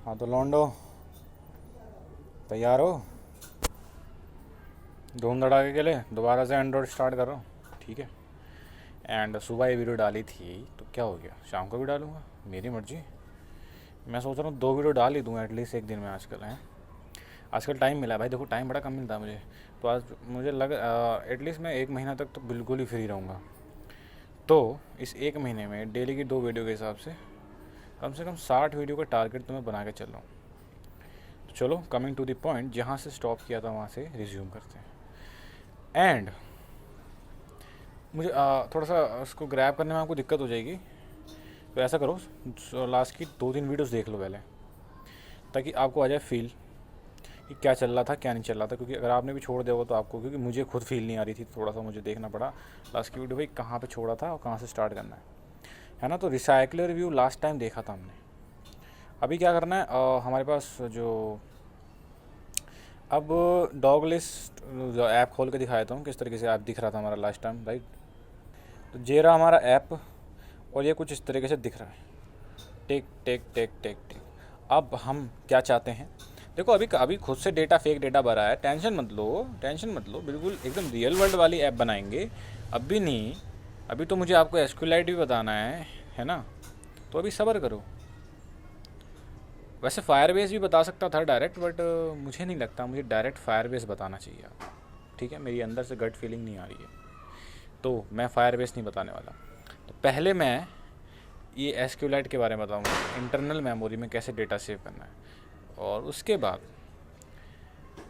हाँ तो लौंडो तैयार हो? धूम धड़ाके के लिए दोबारा से एंड्रॉयड स्टार्ट करो, ठीक है। एंड सुबह ये वीडियो डाली थी तो क्या हो गया, शाम को भी डालूंगा, मेरी मर्जी। मैं सोच रहा हूँ 2 वीडियो डाल ही दूँ एटलीस्ट एक दिन में। आजकल है, आजकल टाइम मिला है भाई, देखो टाइम बड़ा कम मिलता है मुझे। तो आज मुझे एटलीस्ट मैं 1 महीना तक तो बिल्कुल ही फ्री रहूँगा। तो इस 1 महीने में डेली की 2 वीडियो के हिसाब से कम 60 वीडियो का टारगेट तो मैं बना के चल रहा हूँ। तो चलो कमिंग टू द पॉइंट, जहाँ से स्टॉप किया था वहाँ से रिज्यूम करते हैं। एंड मुझे थोड़ा सा उसको ग्रैब करने में आपको दिक्कत हो जाएगी, तो ऐसा करो लास्ट की 2-3 वीडियोस देख लो पहले, ताकि आपको आ जाए फील कि क्या चल रहा था क्या नहीं चल रहा था। क्योंकि अगर आपने भी छोड़ दिया हो तो आपको, क्योंकि मुझे खुद फील नहीं आ रही थी, थोड़ा सा मुझे देखना पड़ा लास्ट की वीडियो भाई कहाँ पे छोड़ा था और कहाँ से स्टार्ट करना है ना। तो रिसाइकलर व्यू लास्ट टाइम देखा था हमने। अभी क्या करना है, हमारे पास जो अब डॉग लिस्ट जो ऐप खोल के दिखाया था हूँ किस तरीके से ऐप दिख रहा था हमारा लास्ट टाइम, राइट। तो ये रहा हमारा ऐप और ये कुछ इस तरीके से दिख रहा है, take take take take take. अब हम क्या चाहते हैं, देखो अभी खुद से डेटा फेक डेटा भरा है, टेंशन मत लो, बिल्कुल एकदम रियल वर्ल्ड वाली ऐप बनाएंगे। अभी नहीं, अभी तो मुझे आपको एसक्यूएलाइट भी बताना है ना। तो अभी सब्र करो। वैसे फायरबेस भी बता सकता था डायरेक्ट, बट मुझे नहीं लगता मुझे डायरेक्ट फायरबेस बताना चाहिए आपको, ठीक है। मेरी अंदर से गट फीलिंग नहीं आ रही है, तो मैं फायरबेस नहीं बताने वाला। तो पहले मैं ये एसक्यूएलाइट के बारे में बताऊंगा, इंटरनल मेमोरी में कैसे डेटा सेव करना है। और उसके बाद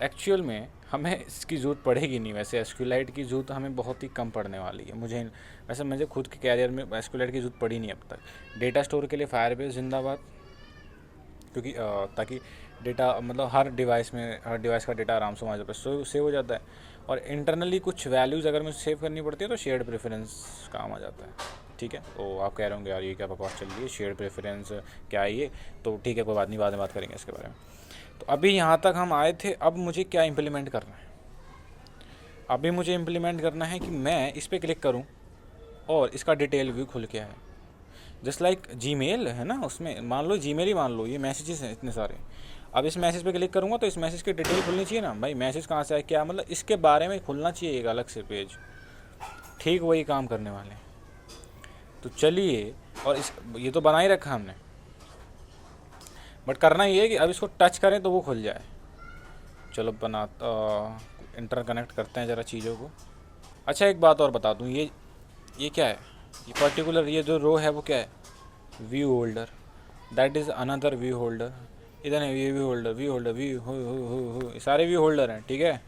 एक्चुअल में हमें इसकी ज़रूरत पड़ेगी नहीं। वैसे एसक्यूएलाइट की ज़रूरत हमें बहुत ही कम पड़ने वाली है। मुझे खुद के कैरियर में एसक्यूएलाइट की ज़रूरत पड़ी नहीं अब तक। डेटा स्टोर के लिए फायरबेस जिंदाबाद, क्योंकि ताकि डेटा मतलब हर डिवाइस का डेटा आराम से वहाँ पर सेव हो जाता है। और इंटरनली कुछ वैल्यूज़ अगर मुझे सेव करनी पड़ती है तो शेयर्ड प्रेफरेंस काम आ जाता है, ठीक है। तो आप कह रहे होंगे यार ये क्या बकवास चल रही है, शेयर्ड प्रेफरेंस क्या है ये, तो ठीक है कोई बात नहीं, बाद में बात करेंगे इसके बारे में। तो अभी यहाँ तक हम आए थे, अब मुझे क्या इम्प्लीमेंट करना है। अभी मुझे इम्प्लीमेंट करना है कि मैं इस पर क्लिक करूँ और इसका डिटेल व्यू खुल के आए। जस्ट लाइक जीमेल है ना, उसमें मान लो जीमेल ही मान लो, ये मैसेजेस हैं इतने सारे। अब इस मैसेज पे क्लिक करूँगा तो इस मैसेज की डिटेल खुलनी चाहिए ना भाई, मैसेज कहाँ से आया क्या, मतलब इसके बारे में खुलना चाहिए एक अलग से पेज। ठीक वही काम करने वाले हैं। तो चलिए, और ये तो बना ही रखा हमने, बट करना ये है कि अब इसको टच करें तो वो खुल जाए। चलो इंटरकनेक्ट करते हैं ज़रा चीज़ों को। अच्छा एक बात और बता दूँ, ये क्या है, ये पर्टिकुलर ये जो रो है वो क्या है, view holder. That is another view holder. इधर है व्यू होल्डर ये सारे व्यू होल्डर हैं, ठीक है।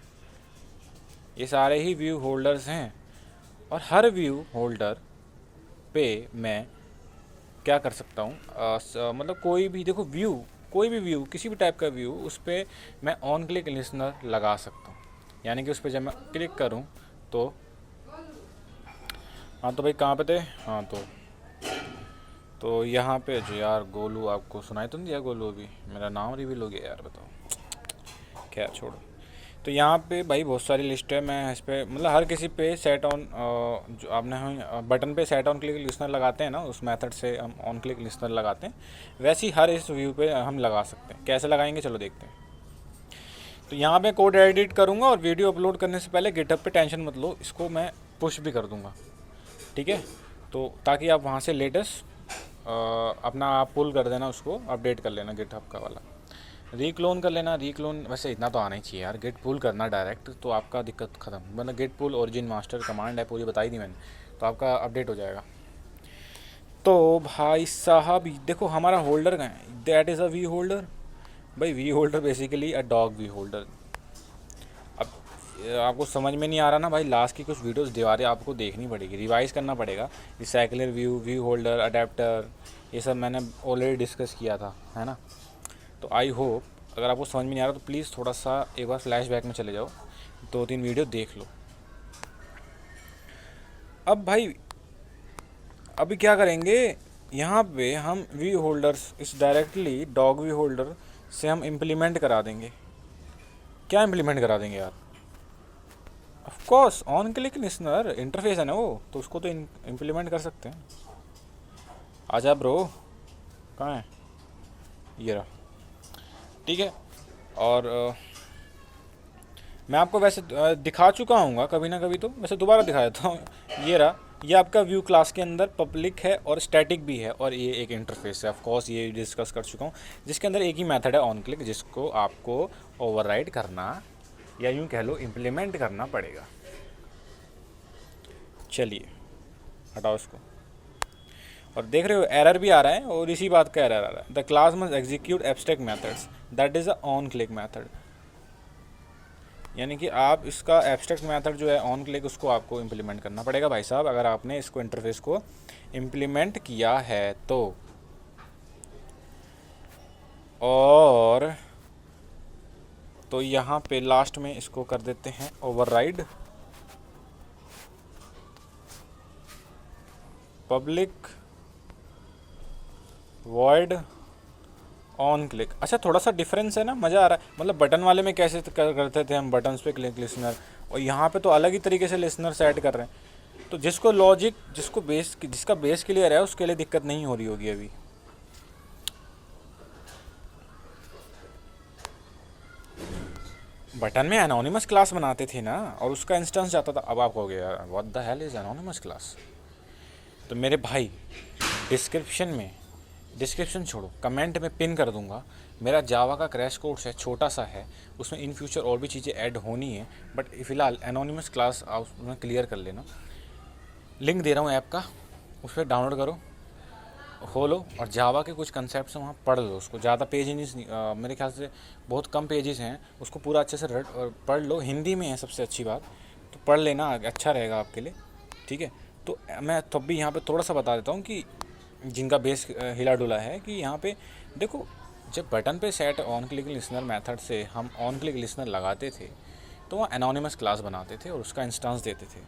ये सारे ही व्यू होल्डर्स हैं। और हर व्यू होल्डर पे मैं क्या कर सकता हूँ, मतलब कोई भी देखो कोई भी व्यू किसी भी टाइप का व्यू, उस पर मैं ऑन क्लिक लिसनर लगा सकता हूँ। यानी कि उस पर जब मैं क्लिक करूँ तो हाँ तो भाई कहाँ पे थे, हाँ तो यहाँ पे जो यार गोलू, आपको सुनाई तो नहीं दिया गोलू, अभी मेरा नाम रिवील हो गया यार, बताओ। खैर छोड़ो। तो यहाँ पे भाई बहुत सारी लिस्ट है, मैं इस पर मतलब हर किसी पे सेट ऑन, जो आपने बटन पे सेट ऑन क्लिक लिसनर लगाते हैं ना, उस मेथड से हम ऑन क्लिक लिसनर लगाते हैं। वैसे ही हर इस व्यू पे हम लगा सकते हैं। कैसे लगाएंगे चलो देखते हैं। तो यहाँ पे कोड एडिट करूँगा और वीडियो अपलोड करने से पहले गिटहब पे टेंशन मत लो, इसको मैं पुश भी कर दूँगा, ठीक है। तो ताकि आप वहाँ से लेटेस्ट अपना आप पुल कर देना, उसको अपडेट कर लेना गिटहब का वाला, रीक्लोन कर लेना। रीक्लोन वैसे इतना तो आना ही चाहिए यार, गेट पुल करना डायरेक्ट तो आपका दिक्कत ख़त्म। मतलब गेट पुल ओरिजिन मास्टर कमांड है, पूरी बताई दी मैंने, तो आपका अपडेट हो जाएगा। तो भाई साहब देखो हमारा होल्डर कहाँ है, that is a view holder. भाई view holder basically a dog view holder. अब आपको समझ में नहीं आ रहा ना भाई, लास्ट की कुछ वीडियोस दीवारें आपको देखनी पड़ेगी, रिवाइज करना पड़ेगा। रिसाइकलर व्यू होल्डर, अडेप्टर, ये सब मैंने ऑलरेडी डिस्कस किया था, है ना। तो आई होप अगर आपको समझ में नहीं आ रहा तो प्लीज़ थोड़ा सा एक बार फ्लैशबैक में चले जाओ, 2-3 वीडियो देख लो। अब भाई अभी क्या करेंगे, यहाँ पे हम वी होल्डर्स इस डायरेक्टली डॉग वी होल्डर से हम इम्प्लीमेंट करा देंगे। क्या इम्प्लीमेंट करा देंगे यार, of course on click listener interface है ना वो, तो उसको तो इम्प्लीमेंट कर सकते हैं। आजा ब्रो, कहाँ है, ये रहा। ठीक है। और मैं आपको वैसे दिखा चुका हूँ कभी ना कभी, तो वैसे दोबारा दिखा देता हूँ। ये रहा, ये आपका व्यू क्लास के अंदर पब्लिक है और स्टैटिक भी है, और ये एक इंटरफेस है। ऑफ कोर्स ये डिस्कस कर चुका हूँ, जिसके अंदर एक ही मेथड है ऑन क्लिक, जिसको आपको ओवरराइड करना या यूँ कह लो इम्प्लीमेंट करना पड़ेगा। चलिए हटाओ इसको। और देख रहे हो एरर भी आ रहा है, और इसी बात का एरर आ रहा है, the class must execute abstract methods that is a on click method. यानी कि आप इसका एब्स्ट्रैक्ट मेथड जो है ऑन क्लिक, उसको आपको इम्प्लीमेंट करना पड़ेगा भाई साहब, अगर आपने इसको इंटरफेस को इम्प्लीमेंट किया है तो। और तो यहाँ पे लास्ट में इसको कर देते हैं override public void on click. अच्छा थोड़ा सा डिफरेंस है ना, मज़ा आ रहा है। मतलब बटन वाले में कैसे करते थे हम, बटन्स पे क्लिक लिसनर, और यहाँ पे तो अलग ही तरीके से लिसनर सेट कर रहे हैं। तो जिसको लॉजिक, जिसका बेस क्लियर है, उसके लिए दिक्कत नहीं हो रही होगी अभी। बटन में एनोनिमस क्लास बनाते थे ना, और उसका इंस्टेंस जाता था। अब आप कहोगे यार what the hell is anonymous class. तो मेरे भाई डिस्क्रिप्शन छोड़ो, कमेंट में पिन कर दूंगा, मेरा जावा का क्रैश कोर्स है, छोटा सा है, उसमें इन फ्यूचर और भी चीज़ें ऐड होनी है, बट फ़िलहाल एनोनिमस क्लास आप उसमें क्लियर कर लेना। लिंक दे रहा हूँ ऐप का, उस पर डाउनलोड करो, खोलो, और जावा के कुछ कंसेप्ट वहाँ पढ़ लो। उसको ज़्यादा पेजेस नहीं, मेरे ख्याल से बहुत कम पेजेस हैं, उसको पूरा अच्छे से पढ़ लो। हिंदी में है सबसे अच्छी बात, तो पढ़ लेना, अच्छा रहेगा आपके लिए, ठीक है। तो मैं तब भी यहाँ पे थोड़ा सा बता देता हूँ कि जिनका बेस हिला डुला है, कि यहाँ पे देखो, जब बटन पे set on click listener method से हम ऑन क्लिक लिसनर लगाते थे, तो वहाँ एनोनिमस क्लास बनाते थे और उसका इंस्टेंस देते थे।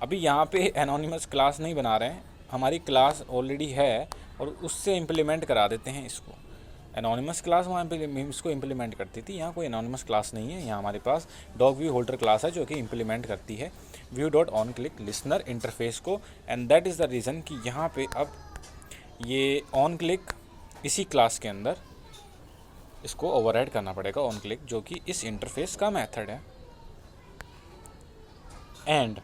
अभी यहाँ पे एनोनिमस क्लास नहीं बना रहे हैं, हमारी क्लास ऑलरेडी है, और उससे इम्प्लीमेंट करा देते हैं इसको। एनोनिमस क्लास वहाँ पे इसको इम्प्लीमेंट करती थी, यहाँ कोई एनोनिमस क्लास नहीं है। यहाँ हमारे पास डॉग व्यू होल्डर क्लास है, जो कि इम्प्लीमेंट करती है view dot on click listener interface को। And that is the reason कि यहाँ पे अब ये ऑन क्लिक इसी क्लास के अंदर इसको ओवरराइड करना पड़ेगा, ऑन क्लिक, जो कि इस इंटरफेस का मेथड है। एंड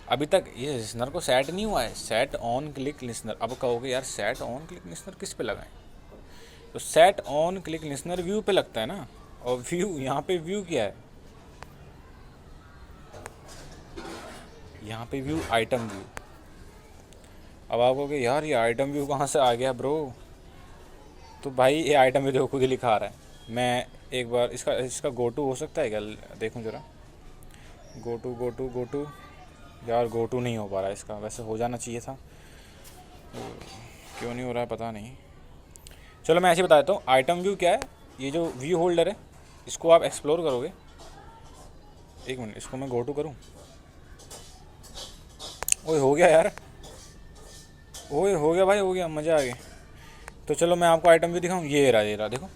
अभी तक ये लिसनर को सेट नहीं हुआ है, सेट ऑन क्लिक लिसनर। अब कहोगे यार सेट ऑन क्लिक लिसनर किस पे लगाएं, तो set on click listener view पे लगता है ना। और व्यू, यहाँ पे व्यू क्या है, यहाँ पे व्यू आइटम व्यू। अब आप कहोगे यार ये आइटम व्यू कहाँ से आ गया ब्रो, तो भाई ये आइटम व्यू देखो खुद ही लिखा आ रहा है। मैं एक बार इसका गो टू हो सकता है क्या, देखूँ ज़रा, गो टू यार, गो टू नहीं हो पा रहा है इसका, वैसे हो जाना चाहिए था, क्यों नहीं हो रहा है पता नहीं। चलो मैं ऐसे बता देता हूँ, आइटम व्यू क्या है, ये जो व्यू होल्डर है, इसको आप एक्सप्लोर करोगे। एक मिनट, इसको मैं गो टू करूँ, ओए हो गया यार, ओए हो गया भाई, हो गया, मज़ा आ गया। तो चलो मैं आपको आइटम व्यू दिखाऊँ, ये रहा देखो,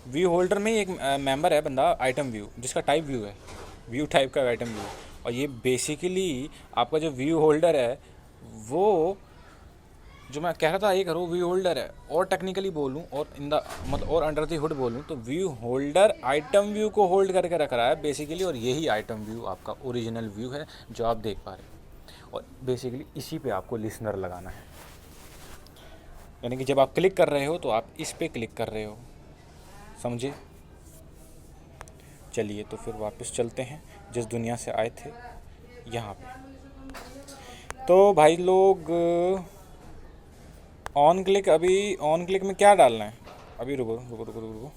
व्यू होल्डर में एक मेंबर है बंदा आइटम व्यू, जिसका टाइप व्यू है, व्यू टाइप का आइटम व्यू। और ये बेसिकली आपका जो व्यू होल्डर है, वो जो मैं कह रहा था एक रो व्यू होल्डर है, और टेक्निकली बोलूँ और मतलब और अंडर दी हुड बोलूँ, तो व्यू होल्डर आइटम व्यू को होल्ड करके रख रहा है बेसिकली। और यही आइटम व्यू आपका ओरिजिनल व्यू है जो आप देख पा रहे हो, और बेसिकली इसी पे आपको लिसनर लगाना है। यानी कि जब आप क्लिक कर रहे हो तो आप इस पे क्लिक कर रहे हो, समझे। चलिए तो फिर वापस चलते हैं जिस दुनिया से आए थे यहाँ पे। तो भाई लोग ऑन क्लिक, अभी ऑन क्लिक में क्या डालना है, अभी रुको।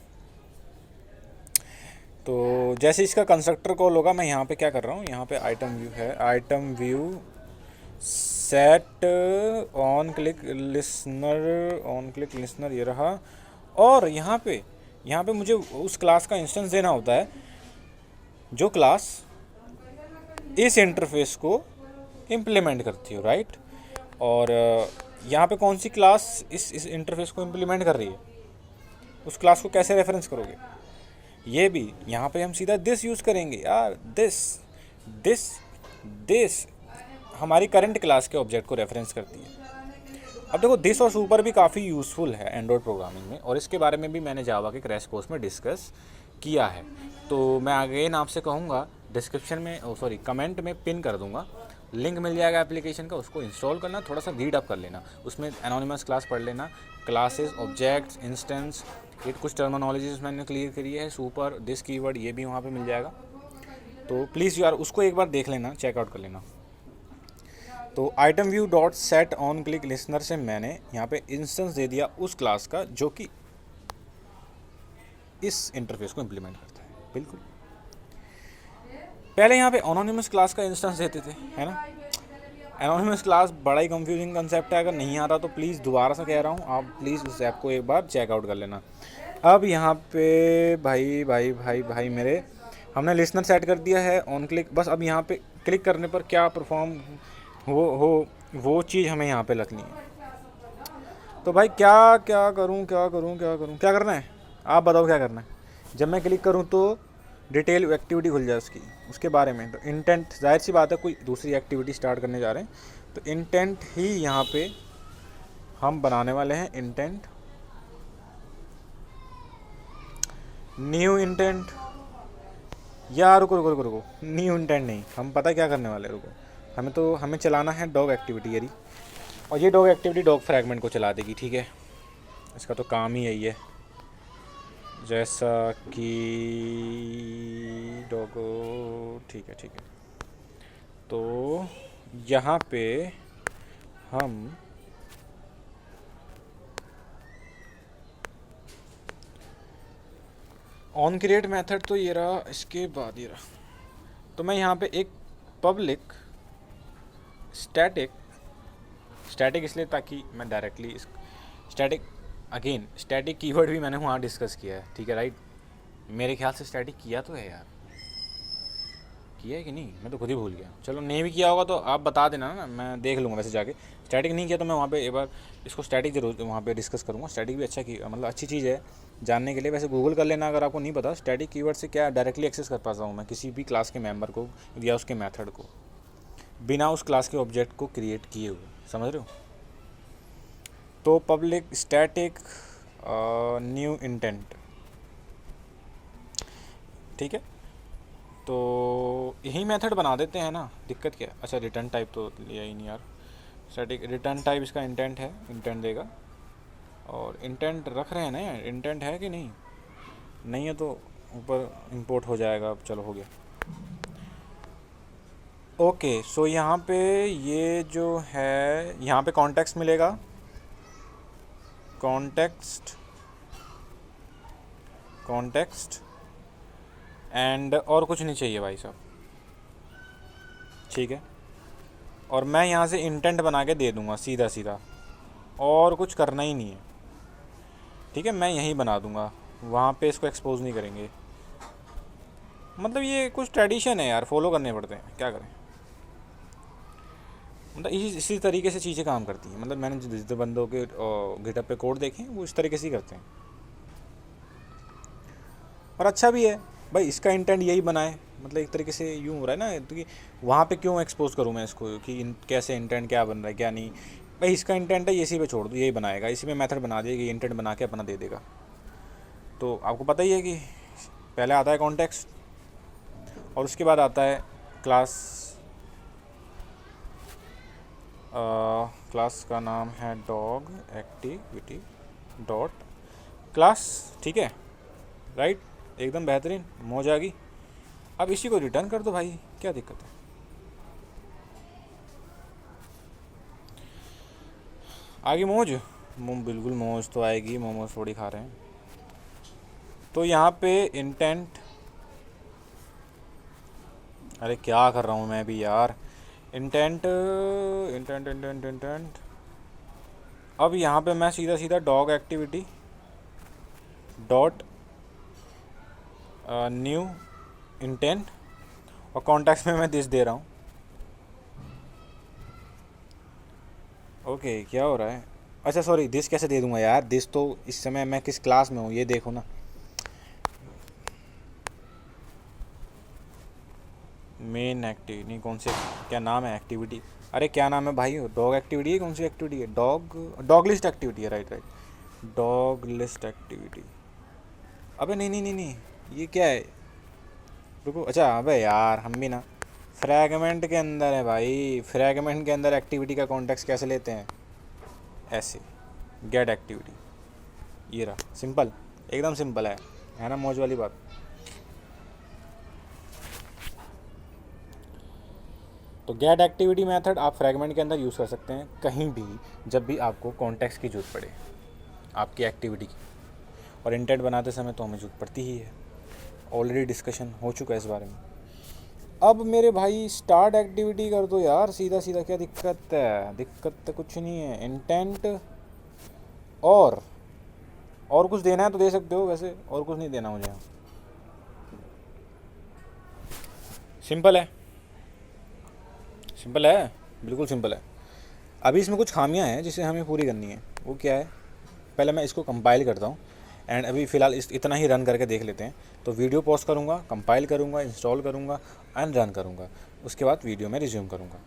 तो जैसे इसका कंस्ट्रक्टर कॉल होगा, मैं यहाँ पे क्या कर रहा हूँ, यहाँ पे आइटम व्यू है, item view set on click listener, ये रहा। और यहाँ पे मुझे उस क्लास का इंस्टेंस देना होता है जो क्लास इस इंटरफेस को इम्प्लीमेंट करती हो, राइट। और यहाँ पे कौन सी क्लास इस इंटरफेस को इम्प्लीमेंट कर रही है, उस क्लास को कैसे रेफरेंस करोगे। ये भी यहाँ पे हम सीधा दिस यूज़ करेंगे यार, दिस हमारी करंट क्लास के ऑब्जेक्ट को रेफरेंस करती है। अब देखो दिस और सुपर भी काफ़ी यूज़फुल है एंड्रॉयड प्रोग्रामिंग में, और इसके बारे में भी मैंने जावा के क्रैश कोर्स में डिस्कस किया है। तो मैं अगेन आपसे कहूँगा, डिस्क्रिप्शन में सॉरी कमेंट में पिन कर दूँगा, लिंक मिल जाएगा एप्लीकेशन का, उसको इंस्टॉल करना, थोड़ा सा रीड अप कर लेना, उसमें एनोनिमस क्लास पढ़ लेना, क्लासेस, ऑब्जेक्ट्स, इंस्टेंस, ये कुछ टर्मिनोलॉजीज मैंने क्लियर करी है, सुपर, दिस कीवर्ड, ये भी वहाँ पे मिल जाएगा। तो प्लीज़ यार उसको एक बार देख लेना, चेकआउट कर लेना। तो item view dot set on click listener से मैंने यहाँ पे इंस्टेंस दे दिया उस क्लास का जो कि इस इंटरफेस को इम्प्लीमेंट करता है। बिल्कुल पहले यहाँ पे एनोनिमस क्लास का इंस्टेंस देते थे, है ना। एनोनिमस क्लास बड़ा ही कंफ्यूजिंग कंसेप्ट है, अगर नहीं आता तो प्लीज़ दोबारा से कह रहा हूँ, आप प्लीज़ उस ऐप को एक बार चेकआउट कर लेना। अब यहाँ पे भाई भाई भाई भाई मेरे, हमने लिसनर सेट कर दिया है ऑन क्लिक, बस अब यहाँ पे क्लिक करने पर क्या परफॉर्म वो चीज़ हमें यहाँ पे रखनी है। तो भाई क्या क्या करूँ क्या करूँ क्या करूँ, क्या करना है आप बताओ, क्या करना है। जब मैं क्लिक करूँ तो डिटेल एक्टिविटी खुल जाए उसके बारे में। तो इंटेंट, जाहिर सी बात है कोई दूसरी एक्टिविटी स्टार्ट करने जा रहे हैं, तो इंटेंट ही यहाँ पे हम बनाने वाले हैं। इंटेंट, न्यू इंटेंट, या रुको रुको रुको रुको, न्यू इंटेंट नहीं, हम पता क्या करने वाले, रुको, हमें चलाना है डॉग एक्टिविटी यारी, और ये डॉग एक्टिविटी डॉग फ्रैगमेंट को चला देगी, ठीक है। इसका तो काम ही यही है, जैसा कि डॉगो, ठीक है। तो यहाँ पे हम ऑन क्रिएट मेथड तो ये रहा, इसके बाद ये रहा। तो मैं यहाँ पे एक पब्लिक स्टैटिक इसलिए ताकि मैं डायरेक्टली इस स्टैटिक कीवर्ड भी मैंने वहाँ डिस्कस किया है, ठीक है राइट। मेरे ख्याल से स्टैटिक किया तो है यार, किया है कि नहीं, मैं तो खुद ही भूल गया। चलो नहीं भी किया होगा तो आप बता देना ना, मैं देख लूँगा वैसे जाके। स्टैटिक नहीं किया तो मैं वहाँ पे एक बार इसको स्टैटिक जरूर वहाँ पे डिस्कस करूँगा। स्टैटिक भी अच्छा की मतलब अच्छी चीज़ है जानने के लिए। वैसे गूगल कर लेना अगर आपको नहीं पता स्टैटिक कीवर्ड से क्या डायरेक्टली एक्सेस कर पाता हूँ मैं किसी भी क्लास के मेम्बर को या उसके मेथड को, बिना उस क्लास के ऑब्जेक्ट को क्रिएट किए हुए, समझ रहे हो। तो पब्लिक स्टैटिक न्यू इंटेंट, ठीक है। तो यही मेथड बना देते हैं ना, दिक्कत क्या है। अच्छा रिटर्न टाइप तो लिया ही नहीं यार, स्टैटिक रिटर्न टाइप इसका इंटेंट है, इंटेंट देगा। और इंटेंट रख रहे हैं ना यार, इंटेंट है कि नहीं है तो ऊपर इंपोर्ट हो जाएगा। अब चलो हो गया, ओके। सो यहाँ पे ये जो है, यहाँ पे कॉन्टेक्स्ट मिलेगा, कॉन्टेक्स्ट एंड और कुछ नहीं चाहिए भाई साहब, ठीक है। और मैं यहाँ से इंटेंट बना के दे दूँगा सीधा, और कुछ करना ही नहीं है, ठीक है। मैं यहीं बना दूँगा, वहाँ पे इसको एक्सपोज नहीं करेंगे। मतलब ये कुछ ट्रेडिशन है यार, फॉलो करने पड़ते हैं, क्या करें। मतलब इसी तरीके से चीज़ें काम करती हैं। मतलब मैंने जितने बंदों के गिटहब पे कोड देखे वो इस तरीके से ही करते हैं, और अच्छा भी है भाई। इसका इंटेंट यही बनाए, मतलब एक तरीके से यूँ हो रहा है ना, तो कि वहाँ पे क्यों एक्सपोज करूँ मैं इसको कि कैसे इंटेंट क्या बन रहा है क्या नहीं। भाई इसका इंटेंट है, इसी पे छोड़ दो, यही बनाएगा, इसी में मेथड बना देगी, इंटेंट बना के अपना दे देगा। तो आपको पता ही है कि पहले आता है कॉन्टेक्स्ट और उसके बाद आता है क्लास का नाम है डॉग एक्टिविटी डॉट क्लास, ठीक है राइट, एकदम बेहतरीन, मौज आ गई। अब इसी को रिटर्न कर दो भाई, क्या दिक्कत है। आगे मौज, बिल्कुल मौज तो आएगी, मोमोज थोड़ी खा रहे हैं। तो यहाँ पे इंटेंट, अरे क्या कर रहा हूँ मैं भी यार, इंटेंट। अब यहाँ पे मैं सीधा dog activity dot new intent, और कॉन्टेक्स्ट में मैं दिस दे रहा हूँ। ओके क्या हो रहा है, अच्छा सॉरी, दिस कैसे दे दूँगा यार, दिस तो इस समय मैं किस क्लास में हूँ ये देखो ना। मेन एक्टिविटी नहीं, कौन से क्या नाम है एक्टिविटी, अरे क्या नाम है भाई, डॉग एक्टिविटी है, कौन सी एक्टिविटी है, डॉग लिस्ट एक्टिविटी है, right right, dog list activity. अबे नहीं नहीं नहीं नहीं, ये क्या है, रुको, अच्छा अबे यार हम भी ना, फ्रैगमेंट के अंदर है भाई, फ्रैगमेंट के अंदर एक्टिविटी का कॉन्टेक्स्ट कैसे लेते हैं, ऐसे, गेट एक्टिविटी, ये रहा, सिंपल, एकदम सिंपल है ना, मौज वाली बात। तो गेट एक्टिविटी मेथड आप फ्रैगमेंट के अंदर यूज़ कर सकते हैं कहीं भी, जब भी आपको कॉन्टेक्स्ट की जरूरत पड़े आपकी एक्टिविटी की, और इंटेंट बनाते समय तो हमें जरूरत पड़ती ही है, ऑलरेडी डिस्कशन हो चुका है इस बारे में। अब मेरे भाई स्टार्ट एक्टिविटी कर दो यार, सीधा सीधा, क्या दिक्कत है, दिक्कत तो कुछ नहीं है, इंटेंट और कुछ देना है तो दे सकते हो, वैसे और कुछ नहीं देना मुझे, सिंपल है, सिंपल है, बिल्कुल सिंपल है। अभी इसमें कुछ खामियां हैं जिसे हमें पूरी करनी है, वो क्या है, पहले मैं इसको कंपाइल करता हूँ, एंड अभी फ़िलहाल इतना ही रन करके देख लेते हैं। तो वीडियो पॉज करूँगा, कंपाइल करूँगा, इंस्टॉल करूँगा एंड रन करूँगा, उसके बाद वीडियो में रिज्यूम करूँगा।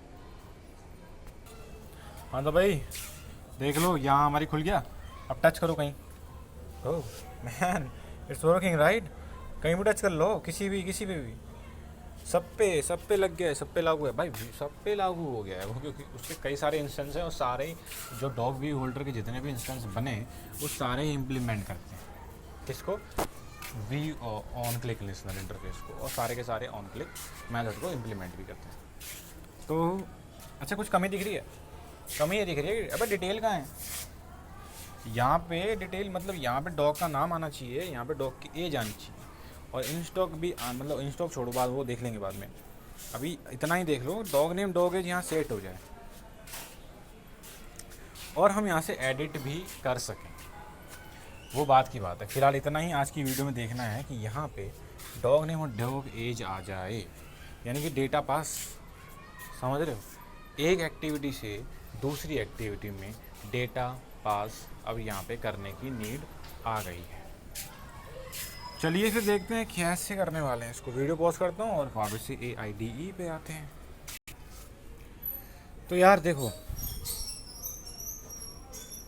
हाँ तो भाई देख लो, यहाँ हमारी खुल गया, अब टच करो कहीं, oh man it's working right, कहीं भी टच कर लो, किसी भी सब पे लग गया है, सब पे लागू है भाई, सब पे लागू हो गया है वो, क्योंकि उसके कई सारे इंस्टेंस हैं और सारे जो डॉग व्यू होल्डर के जितने भी इंस्टेंस बने वो सारे ही इम्प्लीमेंट करते हैं किसको, V on click listener interface को, और सारे के सारे ऑन क्लिक मेथड को इम्प्लीमेंट भी करते हैं। तो अच्छा कुछ कमी दिख रही है, कमी ये दिख रही है, अबे डिटेल कहाँ है, यहाँ पे डिटेल मतलब यहाँ पे डॉग का नाम आना चाहिए, यहाँ पे डॉग की एज आनी चाहिए, और इन स्टॉक भी मतलब इन स्टॉक छोड़ो, बाद वो देख लेंगे बाद में, अभी इतना ही देख लो, डॉग नेम डॉग एज यहाँ सेट हो जाए और हम यहाँ से एडिट भी कर सकें, वो बात की बात है। फिलहाल इतना ही आज की वीडियो में देखना है कि यहाँ पे डॉग नेम और डॉग एज आ जाए, यानी कि डेटा पास, समझ रहे हो, एक एक्टिविटी से दूसरी एक्टिविटी में डेटा पास अब यहाँ पे करने की नीड आ गई है। चलिए फिर देखते हैं कैसे करने वाले हैं इसको, वीडियो पॉज करता हूँ और वापस से AIDE पे आते हैं। तो यार देखो,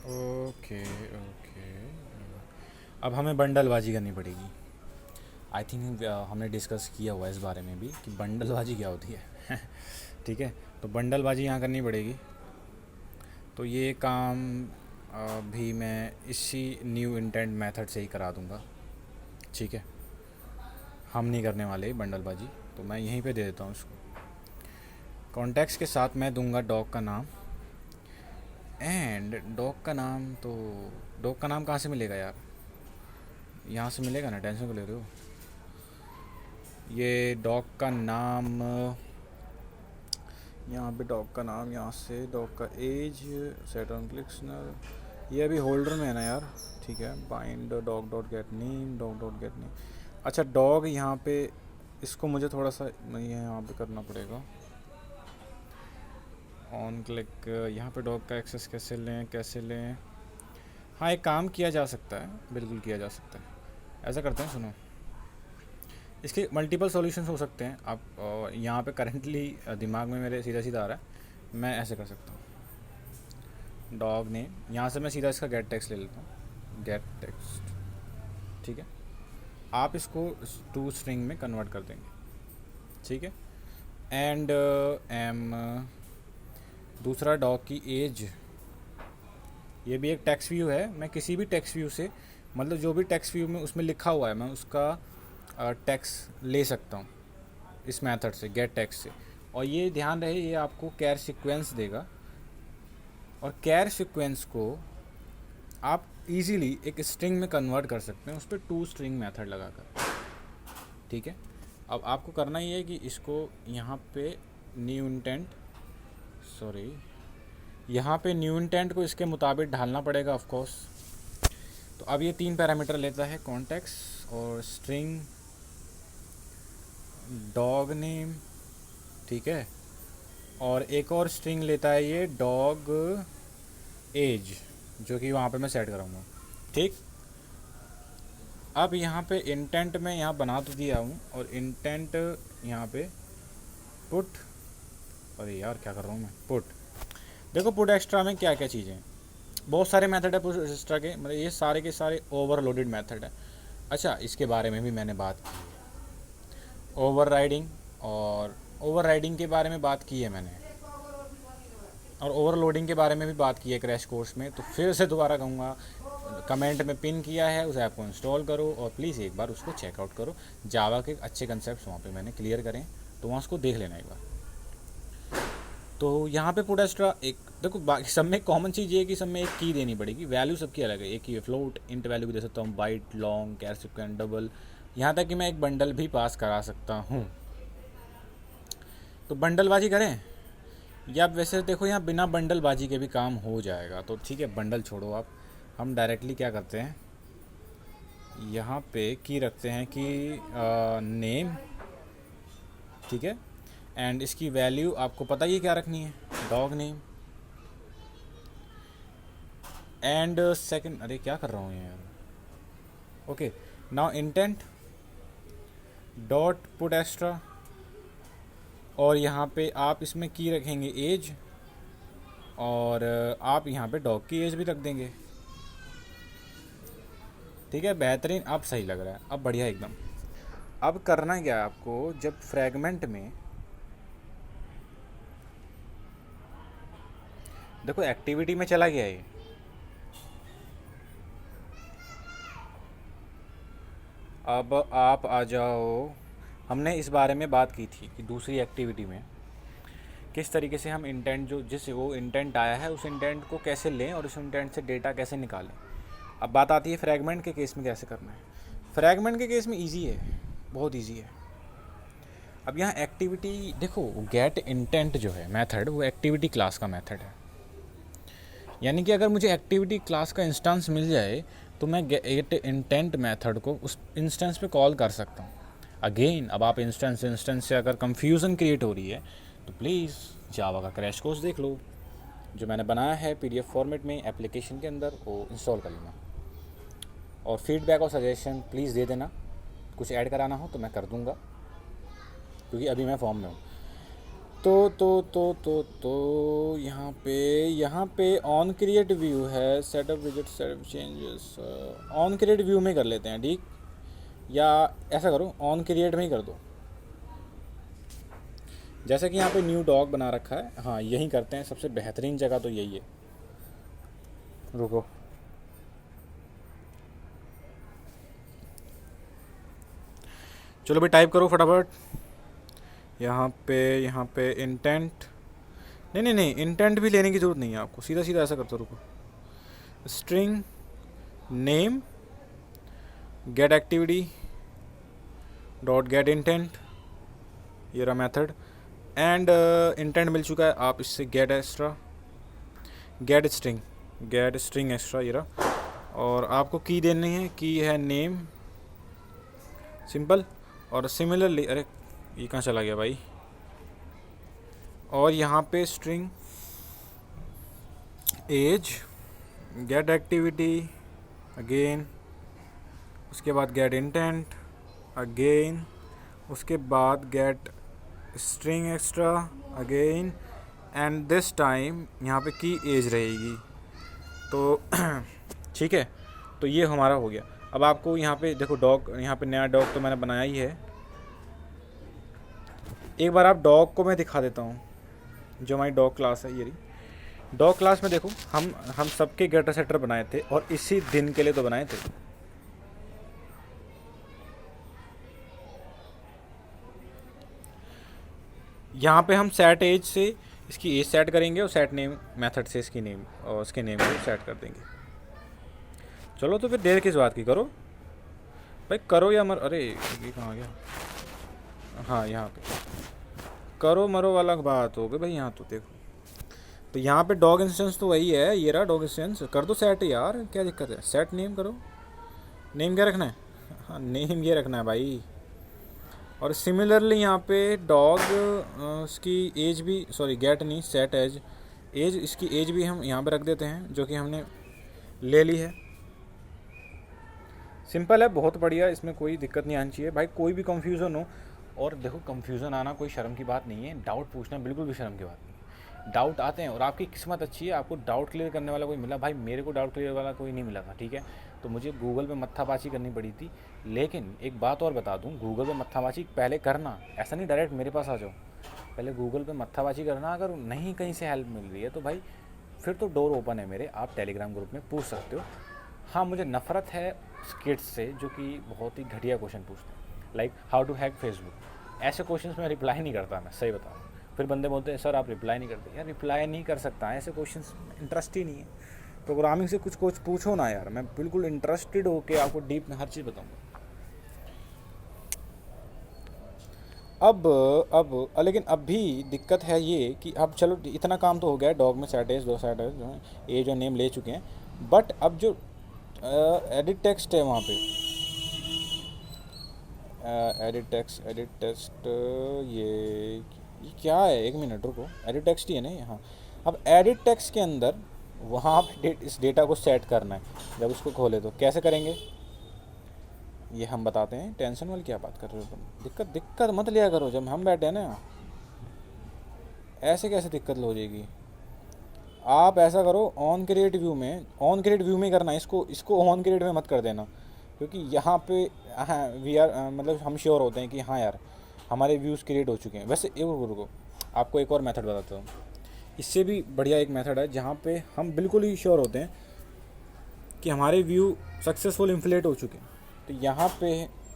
ओके ओके, अब हमें बंडलबाजी करनी पड़ेगी। आई थिंक हमने डिस्कस किया हुआ है इस बारे में भी कि बंडलबाजी क्या होती है ठीक है, तो बंडलबाजी यहाँ करनी पड़ेगी। तो ये काम भी मैं इसी न्यू इंटेंट मेथड से ही करा दूँगा, ठीक है, हम नहीं करने वाले बंडलबाजी, तो मैं यहीं पे दे देता हूँ इसको। कॉन्टेक्स्ट के साथ मैं दूंगा डॉग का नाम, एंड डॉग का नाम, तो डॉग का नाम कहाँ से मिलेगा यार, यहाँ से मिलेगा ना, टेंशन को ले रहे हो, ये डॉग का नाम, यहाँ पे डॉग का नाम, यहाँ से डॉग का एज, सेट ऑन क्लिक्सनर, ये अभी होल्डर में है ना यार, ठीक है, bind dog dot get name, dog dot get name, अच्छा डॉग यहाँ पे, इसको मुझे थोड़ा सा यहाँ पे करना पड़ेगा, ऑन क्लिक, यहाँ पे डॉग का एक्सेस कैसे लें, हाँ एक काम किया जा सकता है, बिल्कुल किया जा सकता है, ऐसा करते हैं, सुनो, इसके मल्टीपल सॉल्यूशंस हो सकते हैं। आप यहाँ पे करंटली दिमाग में मेरे सीधा आ रहा है, मैं ऐसे कर सकता हूँ, डॉग नेम, यहाँ से मैं सीधा इसका गेट टेक्स्ट ले लेता हूँ, गेट टेक्स्ट, ठीक है, आप इसको टू स्ट्रिंग में कन्वर्ट कर देंगे, ठीक है, एंड दूसरा डॉग की एज, ये भी एक टेक्स्ट व्यू है, मैं किसी भी टेक्स्ट व्यू से, मतलब जो भी टेक्स्ट व्यू में उसमें लिखा हुआ है मैं उसका टेक्स्ट ले सकता हूँ इस मेथड से, गेट टेक्स्ट से, और ये ध्यान रहे ये आपको कैर सीक्वेंस देगा, और कैर सीक्वेंस को आप इजीली एक स्ट्रिंग में कन्वर्ट कर सकते हैं उस पर टू स्ट्रिंग मेथड लगाकर, ठीक है। अब आपको करना ये है कि इसको यहाँ पे न्यू इंटेंट, सॉरी यहाँ पे न्यू इंटेंट को इसके मुताबिक ढालना पड़ेगा ऑफ कोर्स। तो अब ये 3 पैरामीटर लेता है, कॉन्टेक्स्ट और स्ट्रिंग डॉग नेम, ठीक है, और एक और स्ट्रिंग लेता है ये डॉग एज, जो कि वहाँ पे मैं सेट कराऊंगा, ठीक। अब यहाँ पे इंटेंट में यहाँ बना तो दिया हूँ, और इंटेंट यहाँ पे पुट अरे यार क्या कर रहा हूँ मैं। पुट, देखो पुट एक्स्ट्रा में क्या क्या चीज़ें हैं। बहुत सारे मेथड है पुट एक्स्ट्रा के, मतलब ये सारे के सारे ओवरलोडेड मेथड है। अच्छा, इसके बारे में भी मैंने बात की है, ओवरराइडिंग, और ओवरराइडिंग के बारे में बात की है मैंने, और ओवरलोडिंग के बारे में भी बात की है क्रैश कोर्स में। तो फिर से दोबारा कहूँगा, कमेंट में पिन किया है, उस ऐप को इंस्टॉल करो और प्लीज़ एक बार उसको चेकआउट करो। जावा के अच्छे कंसेप्ट वहाँ पे मैंने क्लियर करें, तो वहाँ उसको देख लेना एक बार। तो यहाँ पे पुट एक्स्ट्रा एक, देखो बाकी सब में कॉमन चीज़ ये है कि सब में एक की देनी पड़ेगी, वैल्यू सबकी अलग है। एक ही फ्लोट, इंट वैल्यू भी दे सकता हूँ, बाइट, लॉन्ग, कैर सिक्वेंट, डबल, यहाँ तक कि मैं एक बंडल भी पास करा सकता हूँ। तो बंडलबाजी करें, या वैसे देखो यहाँ बिना बंडलबाजी के भी काम हो जाएगा। तो ठीक है, बंडल छोड़ो आप, हम डायरेक्टली क्या करते हैं, यहाँ पे की रखते हैं कि नेम, ठीक है, एंड इसकी वैल्यू आपको पता ही क्या रखनी है, डॉग नेम। एंड सेकंड, अरे क्या कर रहा हूँ यार, okay, now intent dot put extra, और यहाँ पे आप इसमें की रखेंगे एज, और आप यहाँ पे डॉग की एज भी रख देंगे। ठीक है, बेहतरीन, अब सही लग रहा है, अब बढ़िया एकदम। अब करना क्या है आपको, जब फ्रैगमेंट में देखो एक्टिविटी में चला गया ये, अब आप आ जाओ, हमने इस बारे में बात की थी कि दूसरी एक्टिविटी में किस तरीके से हम इंटेंट, जो जिस वो इंटेंट आया है उस इंटेंट को कैसे लें और उस इंटेंट से डेटा कैसे निकालें। अब बात आती है फ्रैगमेंट के केस में कैसे करना है। फ्रैगमेंट के केस में इजी है, बहुत इजी है। अब यहाँ एक्टिविटी देखो, गेट इंटेंट जो है मेथड, वो एक्टिविटी क्लास का मेथड है। यानी कि अगर मुझे एक्टिविटी क्लास का इंस्टेंस मिल जाए तो मैं गेट इंटेंट मेथड को उस इंस्टेंस पे कॉल कर सकता हूँ। अगेन, अब आप इंस्टेंस से अगर कंफ्यूजन क्रिएट हो रही है तो प्लीज़ जावा का क्रैश कोर्स देख लो, जो मैंने बनाया है पीडीएफ फॉर्मेट में एप्लीकेशन के अंदर, वो इंस्टॉल कर लेना। और फीडबैक और सजेशन प्लीज़ दे देना, कुछ ऐड कराना हो तो मैं कर दूंगा, क्योंकि अभी मैं फॉर्म में हूँ। तो यहाँ पे ऑन क्रिएट व्यू है, setup visit, setup changes, on create view में कर लेते हैं, ठीक, या ऐसा करो ऑन क्रिएट में ही कर दो। जैसे कि यहाँ पे न्यू डॉग बना रखा है, हाँ यही करते हैं, सबसे बेहतरीन जगह तो यही है। रुको, चलो भाई टाइप करो फटाफट। यहाँ पे इंटेंट, नहीं, इंटेंट भी लेने की ज़रूरत नहीं है आपको, सीधा सीधा ऐसा करते, रुको, string name gate activity dot gate intent, ये रहा मेथड, एंड इंटेंट मिल चुका है, आप इससे get extra, gate string extra, ये रहा। और आपको की देनी है, की है नेम, सिंपल। और सिमिलरली, अरे ये कहाँ चला गया भाई, और यहाँ पे string age, get activity again, उसके बाद गेट इंटेंट अगेन, उसके बाद get string extra again, and this time यहाँ पे की एज रहेगी। तो ठीक है, तो ये हमारा हो गया। अब आपको यहाँ पे देखो डॉग, यहाँ पे नया डॉग तो मैंने बनाया ही है। एक बार आप डॉग को मैं दिखा देता हूँ, जो हमारी डॉग क्लास है, ये रही डॉग क्लास में। देखो हम सबके गेटर सेटर बनाए थे और इसी दिन के लिए तो बनाए थे। यहाँ पे हम सेट एज से इसकी एज सेट करेंगे और सेट नेम मेथड से इसकी नेम और उसके नेम को सेट कर देंगे। चलो तो फिर देर किस बात की, करो भाई, करो या मर, अरे ये कहाँ गया, हाँ यहाँ पे करो मरो वाला बात हो गई भाई। यहाँ तो देखो, तो यहाँ पे डॉग इंस्टेंस तो वही है, ये रहा डॉग इंस्टेंस, कर दो सेट यार, क्या दिक्कत है। सेट नेम करो, नेम क्या रखना है, हाँ नेम ये रखना है भाई। और सिमिलरली यहाँ पे डॉग उसकी एज भी, सॉरी गेट नहीं, सेट एज, एज इसकी एज भी हम यहाँ पे रख देते हैं, जो कि हमने ले ली है। सिंपल है, बहुत बढ़िया, इसमें कोई दिक्कत नहीं आनी चाहिए भाई। कोई भी कंफ्यूजन हो और देखो कंफ्यूजन आना कोई शर्म की बात नहीं है, डाउट पूछना बिल्कुल भी शर्म की बात नहीं है। डाउट आते हैं और आपकी किस्मत अच्छी है, आपको डाउट क्लियर करने वाला कोई मिला। भाई मेरे को डाउट क्लियर वाला कोई नहीं मिला था, ठीक है, तो मुझे गूगल पे मत्थापाची करनी पड़ी थी। लेकिन एक बात और बता दूँ, गूगल पे मत्थापाची पहले करना, ऐसा नहीं डायरेक्ट मेरे पास आ जाओ, पहले गूगल पे मत्थापाची करना। अगर नहीं कहीं से हेल्प मिल रही है तो भाई फिर तो डोर ओपन है मेरे, आप टेलीग्राम ग्रुप में पूछ सकते हो। हाँ, मुझे नफ़रत है किड्स से जो कि बहुत ही घटिया क्वेश्चन पूछते हैं, like how to hack Facebook. ऐसे क्वेश्चंस में रिप्लाई नहीं करता, मैं सही बताऊँ। फिर बंदे बोलते हैं सर आप रिप्लाई नहीं करते। यार रिप्लाई नहीं कर सकता, ऐसे क्वेश्चंस इंटरेस्ट ही नहीं है। प्रोग्रामिंग से कुछ पूछो ना यार, मैं बिल्कुल इंटरेस्टेड होकर आपको डीप में हर चीज़ बताऊँगा। लेकिन अब भी दिक्कत है ये कि अब चलो इतना काम तो हो गया है, डॉग में सेट दो सेट जो है एज और नेम ले चुके हैं, बट अब जो एडिट टेक्स्ट है वहाँ पे एडिट टेक्स्ट ये क्या है, एक मिनट रुको, एडिट टेक्स्ट ही है ना हाँ। अब एडिट टेक्स्ट के अंदर वहाँ पे इस डेटा को सेट करना है। जब उसको खोले तो कैसे करेंगे ये हम बताते हैं। टेंशन वाली क्या बात कर रहे हो तुम, दिक्कत मत लिया करो। जब हम बैठे हैं ना, ऐसे कैसे दिक्कत हो जाएगी। आप ऐसा करो, ऑन क्रिएट व्यू में करना, इसको ऑन क्रिएट में मत कर देना, क्योंकि यहाँ पे हाँ वी आर मतलब हम श्योर होते हैं कि हाँ यार हमारे व्यूज़ क्रिएट हो चुके हैं। वैसे रुको आपको एक और मेथड बताता हूँ, इससे भी बढ़िया एक मेथड है जहाँ पे हम बिल्कुल ही श्योर होते हैं कि हमारे व्यू सक्सेसफुल इन्फ्लेट हो चुके हैं। तो यहाँ पे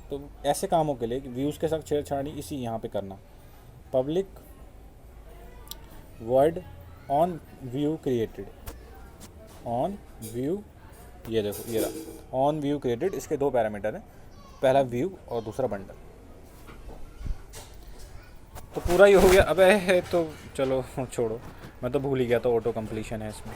तो ऐसे कामों के लिए व्यूज़ के साथ छेड़छाड़ी इसी यहाँ पे करना, public word on view created, on view, ये देखो ये रहा ऑन व्यू क्रिएटेड। इसके दो पैरामीटर हैं, पहला व्यू और दूसरा बंडल। तो पूरा ही हो गया। अबे तो चलो छोड़ो, मैं तो भूल ही गया था ऑटो कंप्लीशन है इसमें।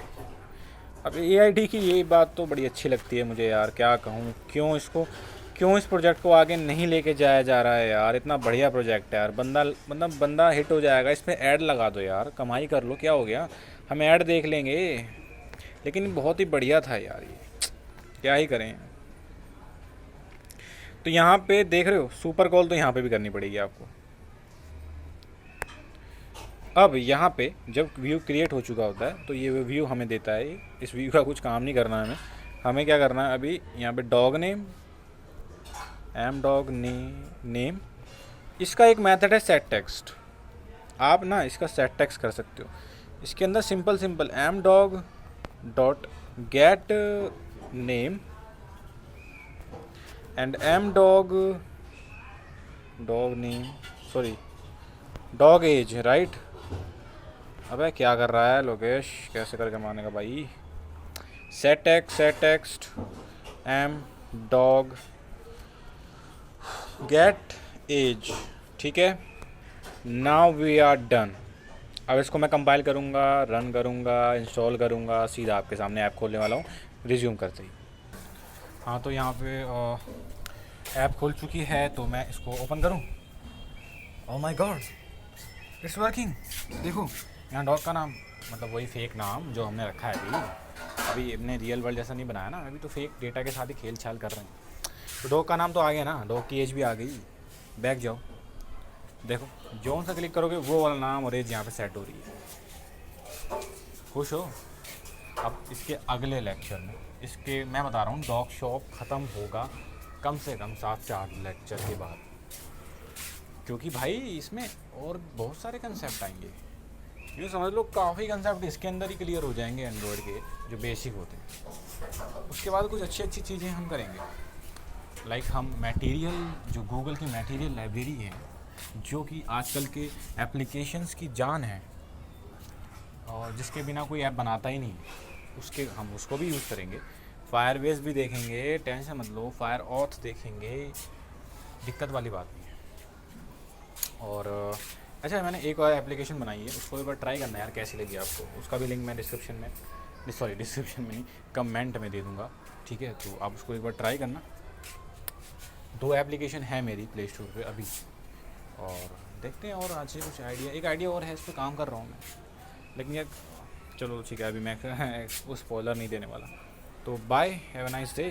अब AID की ये बात तो बड़ी अच्छी लगती है मुझे यार, क्या कहूँ, क्यों इस प्रोजेक्ट को आगे नहीं लेके जाया जा रहा है यार। इतना बढ़िया प्रोजेक्ट है यार, बंदा हिट हो जाएगा। इसमें ऐड लगा दो यार, कमाई कर लो, क्या हो गया, हम ऐड देख लेंगे। लेकिन बहुत ही बढ़िया था यार ये, क्या ही करें। तो यहाँ पे देख रहे हो सुपर कॉल तो यहाँ पे भी करनी पड़ेगी आपको। अब यहाँ पे जब व्यू क्रिएट हो चुका होता है तो ये व्यू हमें देता है। इस व्यू का कुछ काम नहीं करना है हमें क्या करना है अभी, यहाँ पे dog name M dog name, इसका एक मेथड है सेट टेक्स्ट। आप ना इसका सेट टेक्स्ट कर सकते हो। इसके अंदर simple M dog dot get name and M dog name sorry dog age, right. अबे क्या कर रहा है लोकेश, कैसे करके मानेगा भाई। Set text M dog get age, ठीक है। Now we are done. अब इसको मैं कंपाइल करूँगा, रन करूँगा, इंस्टॉल करूँगा, सीधा आपके सामने ऐप खोलने वाला हूँ रिज्यूम करते ही। हाँ तो यहाँ पे ऐप खोल चुकी है, तो मैं इसको ओपन करूँ। Oh my God, it's working. देखो यहाँ डॉग का नाम मतलब वही फेक नाम जो हमने रखा है अभी हमने रियल वर्ल्ड जैसा नहीं बनाया ना, अभी तो फेक डेटा के साथ ही खेल छाल कर रहे हैं। तो डॉग का नाम तो आ गया ना, डॉग की एज भी आ गई। बैक जाओ, देखो जोन सा क्लिक करोगे वो वाला नाम और एज यहाँ पे सेट हो रही है। खुश हो। अब इसके अगले लेक्चर में इसके मैं बता रहा हूँ डॉग शॉप ख़त्म होगा कम से कम 7 से 8 लेक्चर के बाद, क्योंकि भाई इसमें और बहुत सारे कंसेप्ट आएंगे। यूँ समझ लो काफ़ी कंसेप्ट इसके अंदर ही क्लियर हो जाएंगे एंड्रॉयड के जो बेसिक होते हैं। उसके बाद कुछ अच्छी चीज़ें हम करेंगे, लाइक हम मटेरियल जो गूगल की मटेरियल लाइब्रेरी है जो कि आजकल के एप्लीकेशंस की जान है और जिसके बिना कोई ऐप बनाता ही नहीं, हम उसको भी यूज़ करेंगे। फायरबेस भी देखेंगे, टेंशन मत लो, फायर ऑथ देखेंगे, दिक्कत वाली बात नहीं है। और अच्छा मैंने एक और एप्लीकेशन बनाई है, उसको एक बार ट्राई करना है यार कैसी लगी आपको। उसका भी लिंक मैं डिस्क्रिप्शन में नहीं कमेंट में दे दूँगा, ठीक है। तो आप उसको एक बार ट्राई करना। 2 एप्लीकेशन है मेरी प्ले स्टोर पे अभी, और देखते हैं और आज कुछ एक आइडिया और है, इस पर काम कर रहा हूँ मैं। लेकिन यार चलो ठीक है, अभी मैं वो स्पॉइलर नहीं देने वाला। तो bye, have a nice day.